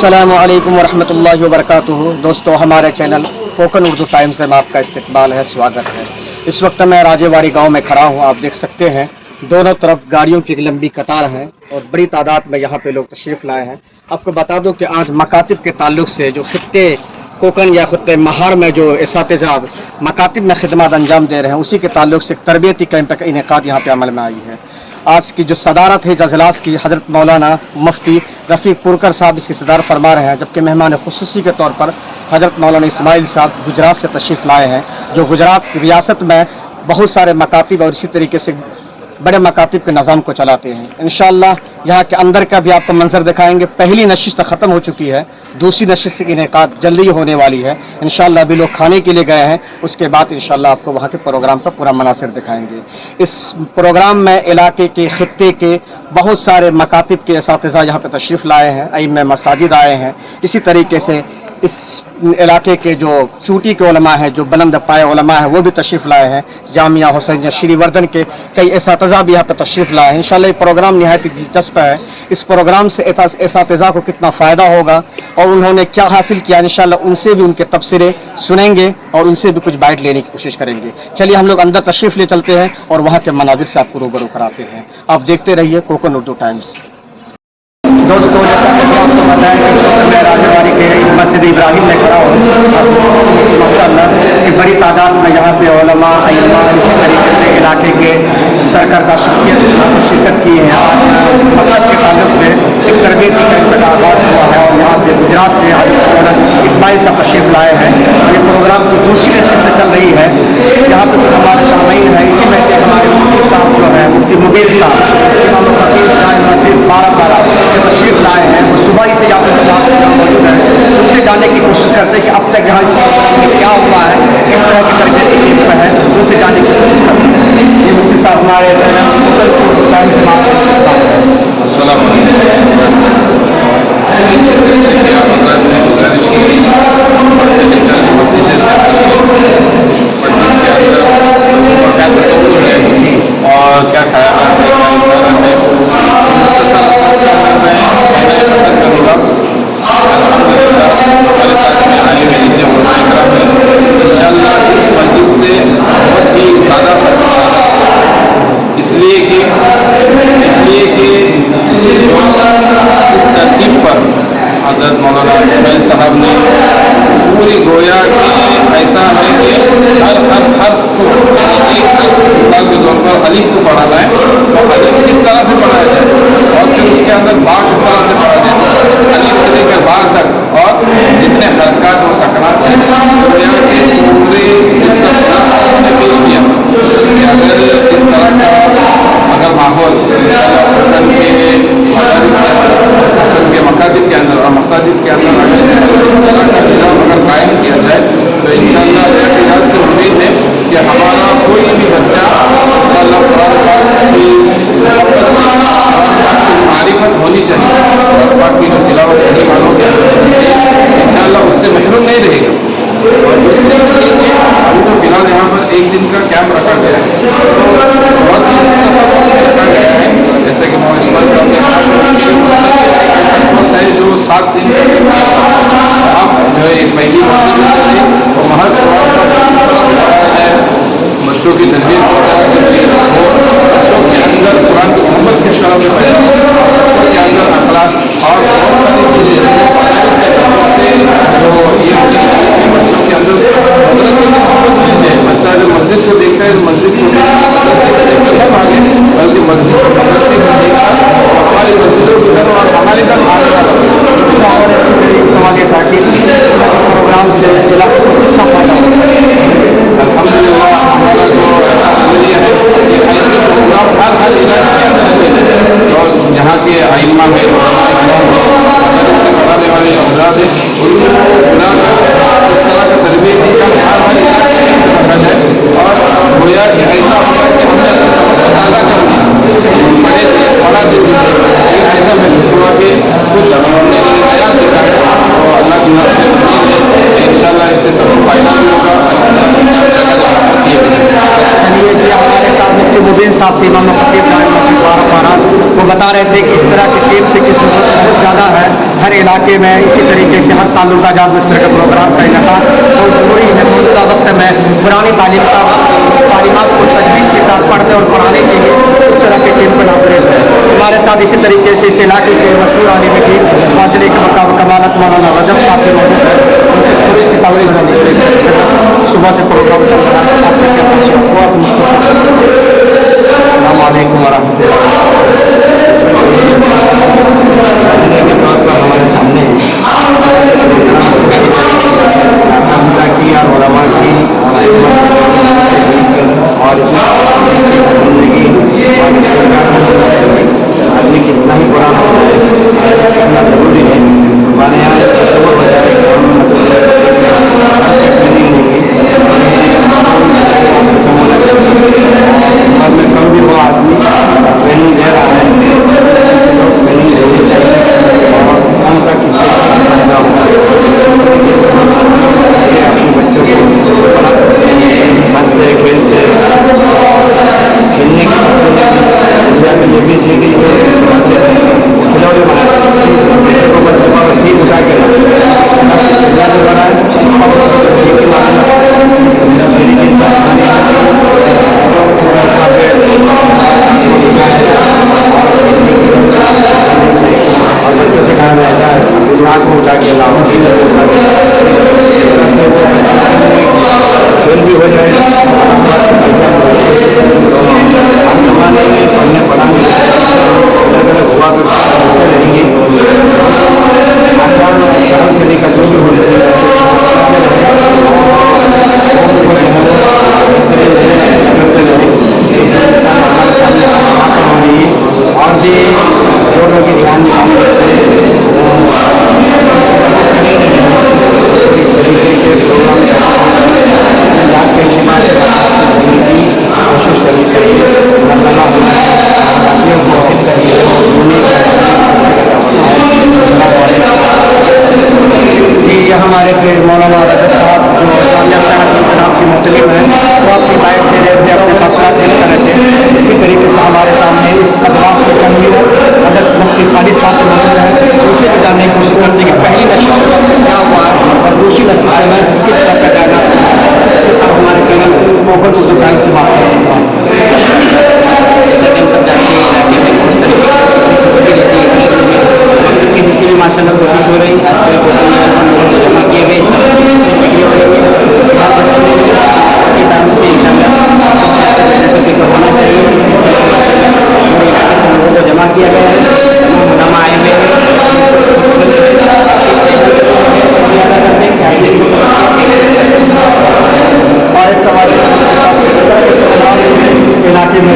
अस्सलामुअलैकुम वरहमतुल्लाहि वबरकातुहू। दोस्तों, हमारे चैनल कोकन उर्दू टाइम्स में आपका इस्तकबाल है, स्वागत है। इस वक्त मैं राजेवाड़ी गांव में खड़ा हूं। आप देख सकते हैं दोनों तरफ गाड़ियों की एक लंबी कतार है और बड़ी तादाद में यहां पे लोग तशरीफ़ लाए हैं। आपको बता दूं कि आज मकातिब के ताल्लुक से जो खित्ते कोकन या खित्ते महार में जो इसातिज़ा मकातिब में खिदमत अंजाम दे रहे हैं, उसी के ताल्लुक से तरबियती कैंप का इनेकाद यहाँ पे अमल में आई है। आज की जो सदारत है इजलास की, हज़रत मौलाना मुफ्ती रफ़ीक पुरकर साहब इसकी सदारत फरमा रहे हैं, जबकि मेहमान खुसूसी के तौर पर हज़रत मौलाना इस्माइल साहब गुजरात से तशरीफ़ लाए हैं, जो गुजरात रियासत में बहुत सारे मकातिब और इसी तरीके से बड़े मकातिब के निज़ाम को चलाते हैं। इंशाअल्लाह यहाँ के अंदर का भी आपको मंजर दिखाएंगे। पहली नशिस्त ख़त्म हो चुकी है, दूसरी नशिस्त की इनेकाद जल्दी ही होने वाली है। इंशाअल्लाह अभी लोग खाने के लिए गए हैं, उसके बाद इंशाअल्लाह आपको वहाँ के प्रोग्राम का पूरा मनासिर दिखाएंगे। इस प्रोग्राम में इलाके के खित्ते के बहुत सारे मकातिब के इसातिज़ा यहाँ पर तशरीफ़ लाए हैं, अइम्मे मसाजिद आए हैं। इसी तरीके से इस इलाके के जो चूटी के उलमा हैं, जो बुलंद पाए उलमा हैं, वो भी तशरीफ़ लाए हैं। जामिया हुसैनिया श्रीवर्धन के कई इसातिज़ा भी यहाँ पर तशरीफ़ लाए हैं। इंशाअल्लाह ये प्रोग्राम निहायत दिलचस्प है। इस प्रोग्राम से इसातिज़ा को कितना फ़ायदा होगा और उन्होंने क्या हासिल किया, इंशाअल्लाह उनसे भी उनके तबसरे सुनेंगे और उनसे भी कुछ बाइट लेने की कोशिश करेंगे। चलिए हम लोग अंदर तशरीफ़ ले चलते हैं और वहाँ के मनाजिर से आपको रूबरू कराते हैं। आप देखते रहिए कोकन उर्दू टाइम्स। दोस्तों, जैसा कि आपको बताया कि मैं राजेवाड़ी के मस्जिद इब्राहिम में खड़ा हूँ। माशाअल्लाह कि बड़ी तादाद में यहाँ पे उलमा, अइम्मा, इसी तरीके से इलाके के सरकर्दा शख्सियत शिरकत की है। आज मकसद के ताल्लुक से एक तरबियती कैंप का आगाज़ हुआ है और यहाँ से गुजरात से इस्माइल साहब तशरीफ़ लाए हैं। ये प्रोग्राम की दूसरी नशिस्त चल रही है। यहाँ पर तो हमारे सामीन हैं, इसी में से हमारे मुफ्ती साहब जो है मुफ्ती मुबीर साहब इमाम खतीब मस्जिद 12 तशरीफ़ लाए हैं। वो सुबह ही से यहाँ पर मौजूद है। उनसे जानने की कोशिश करते हैं कि अब तक यहाँ इस में क्या हुआ है, किस तरह की तरबियती कैंप है, उनसे जानने की कोशिश करते हैं। ये मुफ्ती साहब हमारे और क्या ख्याल हज़रत मौलाना इस्माइल साहब ने पूरी गोया कि ऐसा है कि हर एक मिसाल के तौर पर अलीफ को पढ़ाना है और अलीफ किस तरह से पढ़ाया जाए और फिर उसके अंदर बाग किस तरह से पढ़ा जाए, अलीफ से लेकर बाग तक और जितने हरकत और सकरात हैं गोया के पूरे इसका पेश किया कि अगर इस तरह का माहौल के मकातिब के अंदर और मसाजिद के अंदर इस तरह का निज़ाम अगर कायम किया जाए तो इंशाअल्लाह एहतियात से उम्मीद है कि हमारा कोई भी बच्चा मारिफत होनी चाहिए और की जो तिलावत सही मानोगे इंशाअल्लाह उससे महरूम नहीं रहेगा। और दूसरी अभी तो फिलहाल यहाँ पर एक दिन का कैंप रखा गया है, बहुत ही रखा गया है। जैसे कि मोहम्मद इस्माइल साहब ने है जो 7 दिन आप जो है एक पहली और महज पढ़ाया जाए, बच्चों की तरबियत किस तरह से हो, बच्चों के अंदर कुरान की मोहब्बत किस तरह से पैदा हो, बच्चों के अंदर अखलाक और बहुत सारी चीज़ें जो ये बच्चों के अंदर मदरसे की मोहब्बत मिल जाए। बच्चा जब मस्जिद को देखता है तो मस्जिद को मदरसे को देखकर हम आगे, बल्कि मस्जिद को मदरसे को देखकर हमारी मस्जिदों की तरफ और हमारे तरफ आने वाला प्रोग्राम से अल्हम्दुलिल्लाह हमारा जो ऐसा नजरिया है कि ऐसे प्रोग्राम हर इलाके के अंदर रहते हैं और यहाँ के आइम्मा में इससे पढ़ाने वाले औलाद हैं उनको बुलाकर इस तरह का तरबियती का हर इलाके के अंदर रखा जाए और गोया कि ऐसा होगा कि हमने अपना सबक ताज़ा कर दिया, पढ़े थे पढ़ा दे लेकिन ऐसा महसूस हुआ कि कुछ नया सीखा है तो अल्लाह की बात से इंशाअल्लाह इससे सबको फायदा भी होगा। हमारे साथ मुफ्ती मुबीन साहब थे, इमाम खतीब मस्जिद 12 वो बता रहे थे कि इस तरह के कैंप की ज़रूरत बहुत ज़्यादा है। हर इलाके इलाके में इसी तरीके से हर ताल्लुका जात मिस्टर के प्रोग्राम का इनका बहुत ज़रूरी है। मौजूदा वक्त में पुरानी तालीमात को तजवीज़ के साथ पढ़ने और पढ़ाने के लिए इस तरह के टीम पर नाफरेज है। हमारे साथ इसी तरीके से इस इलाके के मशहूर आलिम दीन वासिल कमालत मौलाना रजब साहब भी मौजूद है। उनसे थोड़ी सी तावीज़ सुबह से प्रोग्राम चल रहा है। आपसे क्या अस्सलाम वालेकुम वरहमतुल्लाह। हमारे सामने की और उलमा की और जिंदगी आदमी कितना ही पुराना हो जाए सीखना जरूरी है। हमारे यहाँ में कम भी वो आदमी ट्रेनिंग दे रहा है, ट्रेनिंग देनी चाहिए और उनका किसी फायदा होगा। अपने बच्चों को हंसते खेलते खेलने की ये भी सीधी खिलौने बनाए बच्चे को बच्चे को सीख उठा के बनाए और बच्चों से कहा जाता है साथ को उठा के लाओ, खेल भी हो जाए। हम जमाने में पढ़ने पढ़ाने अलग अलग हुआ करते रहेंगे। आसान सरल तरीका जो भी होने और भी जो लोग ध्यान तरीके के प्रोग्राम कोशिश करनी चाहिए। ये हमारे फिर मौलाना रजब साहब जो जनाब की मुतलिब हैं, वो अपनी बाइक दे रहे थे, अपने मसला दे रहे थे। इसी तरीके से हमारे सामने इस अदवास के कमी अदर मुफ्ती खालिद साहब मौजूद है, उसे भी जानने की कोशिश करते हैं कि पहली नस्ल क्या हुआ है और दूसरी नस्ल में किस तरह का कहना हमारे चैनल ओपन उर्दू टाइम से बात करते हैं। माशाल्लाह कोशिश हो रही जमा किए गए होना चाहिए। लोगों को जमा किया गया है, जमा आए हुए और एक सवाल इलाके में